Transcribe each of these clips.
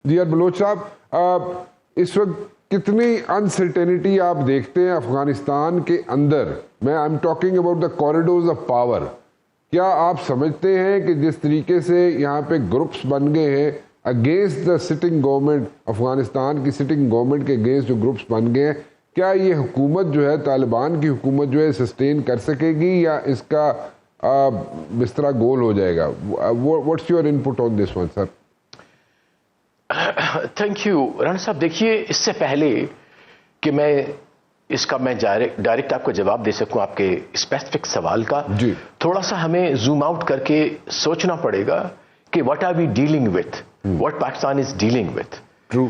جی بلوچ صاحب، اس وقت کتنی انسرٹینٹی آپ دیکھتے ہیں افغانستان کے اندر؟ میں I am talking about the corridors of power. کیا آپ سمجھتے ہیں کہ جس طریقے سے یہاں پہ گروپس بن گئے ہیں against the sitting government, Afghanistan کی سٹنگ گورنمنٹ کے اگینسٹ جو گروپس بن گئے ہیں، کیا یہ حکومت جو ہے، طالبان کی حکومت جو ہے، سسٹین کر سکے گی یا اس کا بستر گول ہو جائے گا؟ What's your input on this one sir? Thank you Rana صاحب. دیکھیے، اس سے پہلے کہ میں اس کا ڈائریکٹ آپ کو جواب دے سکوں آپ کے اسپیسیفک سوال کا، جی تھوڑا سا ہمیں زوم آؤٹ کر کے سوچنا پڑے گا کہ what are we dealing with, what Pakistan is dealing with. True.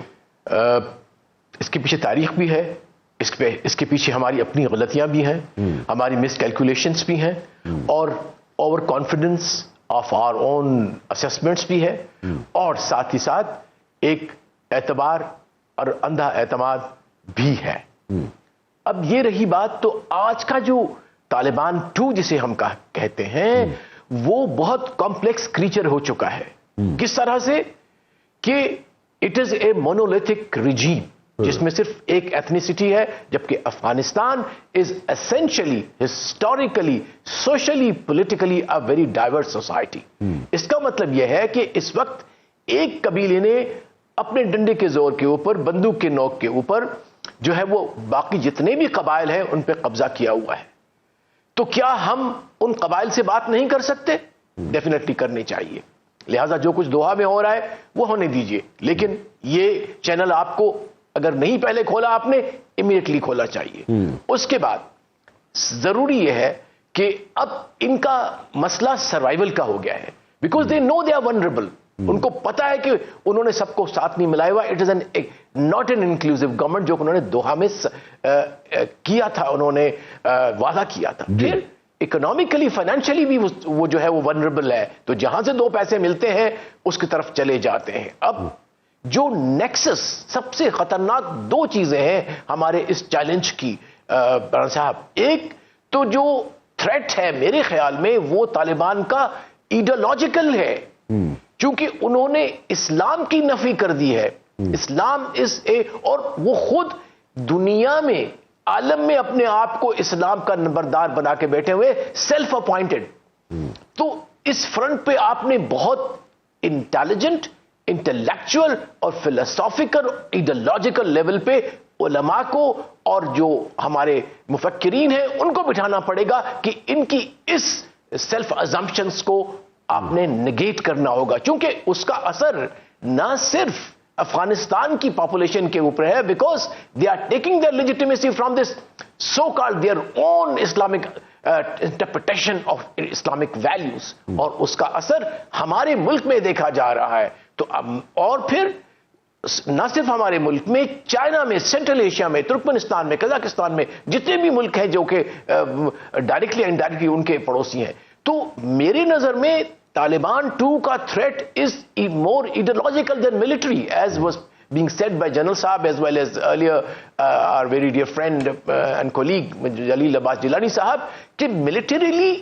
اس کے پیچھے تاریخ بھی ہے، اس کے پیچھے ہماری اپنی غلطیاں بھی ہیں، ہماری مس کیلکولیشنس بھی ہیں، اور over confidence of our own assessments بھی ہے، اور ساتھ ہی ساتھ ایک اعتبار اور اندھا اعتماد بھی ہے. اب یہ رہی بات، تو آج کا جو طالبان 2 جسے ہم کہتے ہیں، وہ بہت کمپلیکس کریچر ہو چکا ہے. کس طرح سے کہ it is a monolithic regime جس میں صرف ایک ایتھنیسٹی ہے، جبکہ Afghanistan is essentially, historically, socially, politically a very diverse society. اس کا مطلب یہ ہے کہ اس وقت ایک قبیلے نے اپنے ڈنڈے کے زور کے اوپر، بندوق کے نوک کے اوپر جو ہے وہ باقی جتنے بھی قبائل ہیں ان پہ قبضہ کیا ہوا ہے. تو کیا ہم ان قبائل سے بات نہیں کر سکتے؟ ڈیفینیٹلی کرنی چاہیے. لہٰذا جو کچھ دوحہ میں ہو رہا ہے وہ ہونے دیجئے، لیکن یہ چینل آپ کو اگر نہیں پہلے کھولا آپ نے، امیڈیٹلی کھولا چاہیے. اس کے بعد ضروری یہ ہے کہ اب ان کا مسئلہ سروائیول کا ہو گیا ہے، because they know they are vulnerable. ان کو پتا ہے کہ انہوں نے سب کو ساتھ نہیں ملایا ہوا. It is not an inclusive government جو انہوں نے دوحہ میں کیا تھا، انہوں نے وعدہ کیا تھا. پھر اکنامکلی، فائنینشلی بھی وہ جو ہے وہ ونریبل ہے، تو جہاں سے 2 پیسے ملتے ہیں اس کی طرف چلے جاتے ہیں. اب جو نیکسس، سب سے خطرناک 2 چیزیں ہیں ہمارے اس چیلنج کی صاحب. ایک تو جو تھریٹ ہے میرے خیال میں وہ طالبان کا ایڈیالوجیکل ہے، چونکہ انہوں نے اسلام کی نفی کر دی ہے. اسلام اور وہ خود دنیا میں، عالم میں اپنے آپ کو اسلام کا نمبردار بنا کے بیٹھے ہوئے، سیلف اپوائنٹڈ. تو اس فرنٹ پہ آپ نے بہت انٹیلیجنٹ، انٹلیکچوئل اور فلسافیکل، ایڈیالوجیکل لیول پہ علماء کو اور جو ہمارے مفکرین ہیں ان کو بٹھانا پڑے گا کہ ان کی اس سیلف ازمپشنز کو آپ نے نگیٹ کرنا ہوگا، کیونکہ اس کا اثر نہ صرف افغانستان کی پاپولیشن کے اوپر ہے، because they are taking their legitimacy from this so called their own Islamic interpretation of Islamic values, اور اس کا اثر ہمارے ملک میں دیکھا جا رہا ہے. تو اور پھر نہ صرف ہمارے ملک میں، چائنا میں، سینٹرل ایشیا میں، ترکمنستان میں، قزاقستان میں، جتنے بھی ملک ہیں جو کہ ڈائریکٹلی انڈائریکٹلی ان کے پڑوسی ہیں. تو میری نظر میں طالبان 2 کا threat is more ideological than military, as was being said by General Saab as well as earlier our very dear friend and colleague Jalil Abbas Jilani Sahab, کہ ملٹریلی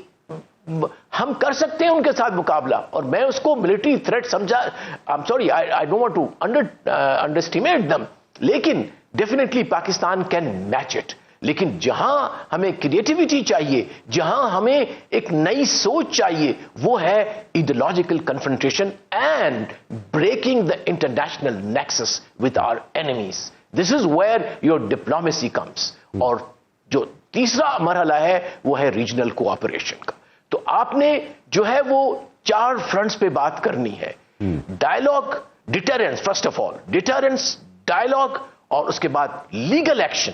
ہم کر سکتے ہیں ان کے ساتھ مقابلہ، اور میں اس کو ملٹری تھریٹ سمجھا. I'm sorry, I don't want to underestimate them، لیکن definitely Pakistan can match it. لیکن جہاں ہمیں کریٹیوٹی چاہیے، جہاں ہمیں ایک نئی سوچ چاہیے، وہ ہے ideological confrontation and breaking the international nexus with our enemies. This is where your diplomacy comes. اور جو تیسرا مرحلہ ہے وہ ہے ریجنل کوآپریشن کا. تو آپ نے جو ہے وہ 4 فرنٹس پہ بات کرنی ہے. Dialogue, deterrence, first of all deterrence, dialogue, اور اس کے بعد لیگل ایکشن.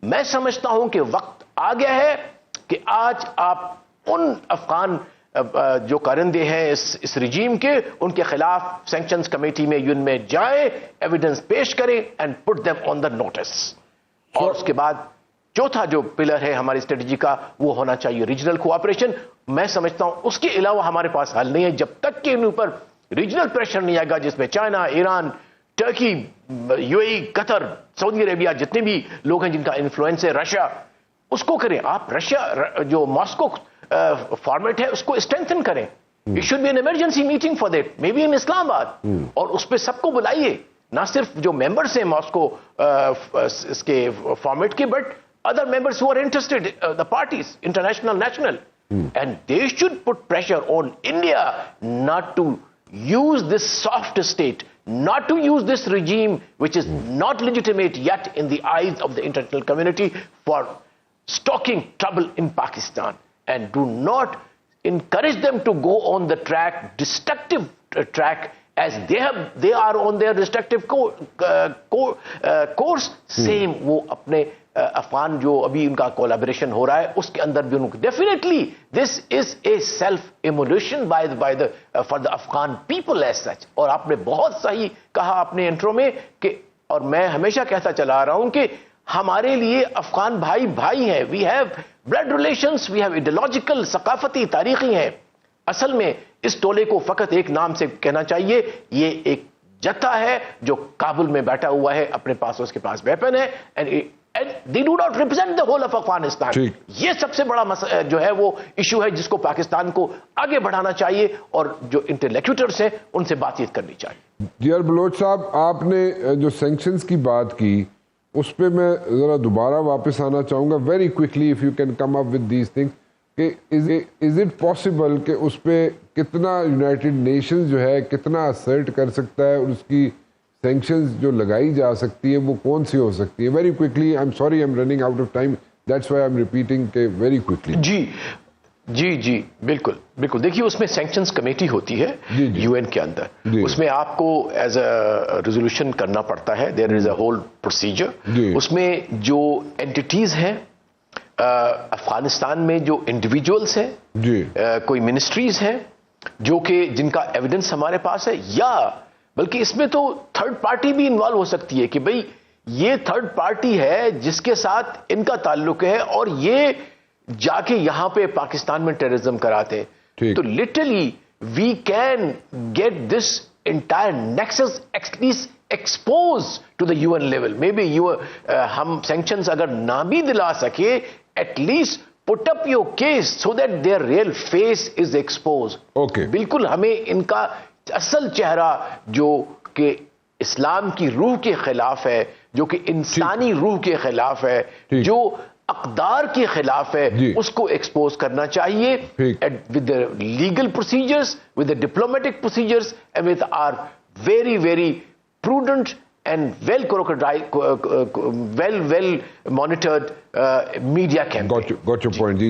میں سمجھتا ہوں کہ وقت آ گیا ہے کہ آج آپ ان افغان جو کارندے ہیں اس رجیم کے، ان کے خلاف سینکشنز کمیٹی میں یون میں جائیں، ایویڈنس پیش کریں and put them on the notice. اور اس کے بعد چوتھا جو پلر ہے ہماری اسٹریٹجی کا وہ ہونا چاہیے ریجنل کوآپریشن. میں سمجھتا ہوں اس کے علاوہ ہمارے پاس حل نہیں ہے جب تک کہ ان اوپر ریجنل پریشر نہیں آئے گا، جس میں چائنا، ایران، ٹرکی، یو اے ای، قطر، سعودی عربیہ، جتنے بھی لوگ ہیں جن کا انفلوئنس ہے، رشیا، اس کو کریں. آپ رشیا جو ماسکو فارمیٹ ہے اس کو اسٹرینتھن کریں. It should be an emergency meeting for that, maybe in Islamabad, اور اس پہ سب کو بلائیے. نہ صرف جو ممبرس ہیں ماسکو اس کے فارمیٹ کے, but other members who are interested, the parties, international, national. And they should put pressure on India not to use this soft state, not to use this regime which is not legitimate yet in the eyes of the international community for stoking trouble in Pakistan. And do not encourage them to go on the track, destructive track, as they are on their destructive course. Same وہ اپنے افغان جو ابھی ان کا collaboration ہو رہا ہے اس کے اندر بھی ان کو definitely this is a self emulation for the Afghan people as such. اور آپ نے بہت صحیح کہا اپنے انٹرو میں کہ, اور میں ہمیشہ کہتا چلا آ رہا ہوں کہ ہمارے لیے افغان بھائی بھائی ہیں. We have blood relations, we have ideological, ثقافتی, تاریخی ہیں. اصل میں اس ٹولے کو فقط ایک نام سے کہنا چاہیے, یہ ایک جتھا ہے جو کابل میں بیٹھا ہوا ہے, اپنے پاس اس کے پاس ویپن ہے, and they do not represent the whole of Afghanistan. یہ سب سے بڑا جو ہے وہ ایشو ہے جس کو پاکستان کو آگے بڑھانا چاہیے اور جو انٹلیکچوئلز ہیں ان سے بات چیت کرنی چاہیے. ڈیئر بلوچ صاحب, آپ نے جو سینکشنز کی بات کی اس پہ میں ذرا دوبارہ واپس آنا چاہوں گا very quickly, if you can come up with these things, کہ از اٹ پاسبل کہ اس پہ کتنا یونائٹڈ نیشنز جو ہے کتنا اسرٹ کر سکتا ہے, اور اس کی سینکشنز جو لگائی جا سکتی ہے وہ کون سی ہو سکتی ہے؟ Very quickly, I am sorry, I am running out of time, that's why I am repeating کہ ویری کوئکلی. جی بالکل بالکل. دیکھیے اس میں سینکشنز کمیٹی ہوتی ہے یو این کے اندر, اس میں آپ کو ایز اے ریزولوشن کرنا پڑتا ہے, دیر از اے ہول پروسیجر. اس میں جو اینٹیٹیز ہیں افغانستان میں, جو انڈیویجولس ہیں, کوئی منسٹریز ہیں جو کہ جن کا ایویڈنس ہمارے پاس ہے, یا بلکہ اس میں تو تھرڈ پارٹی بھی انوالو ہو سکتی ہے کہ بھئی یہ تھرڈ پارٹی ہے جس کے ساتھ ان کا تعلق ہے اور یہ جا کے یہاں پہ پاکستان میں ٹیررزم کراتے ہیں. تو literally we can get this entire nexus at least expose to the U N level. Maybe ہم سینکشنز اگر نہ بھی دلا سکے, at least put up your case so that their real face is exposed. بالکل ہمیں ان کا اصل چہرہ جو کہ اسلام کی روح کے خلاف ہے, جو کہ انسانی روح کے خلاف ہے, جو اقدار کے خلاف ہے, اس کو ایکسپوز کرنا چاہیے with the legal procedures, with the diplomatic procedures, and with our very very prudent and well monitored media campaign. Got your point.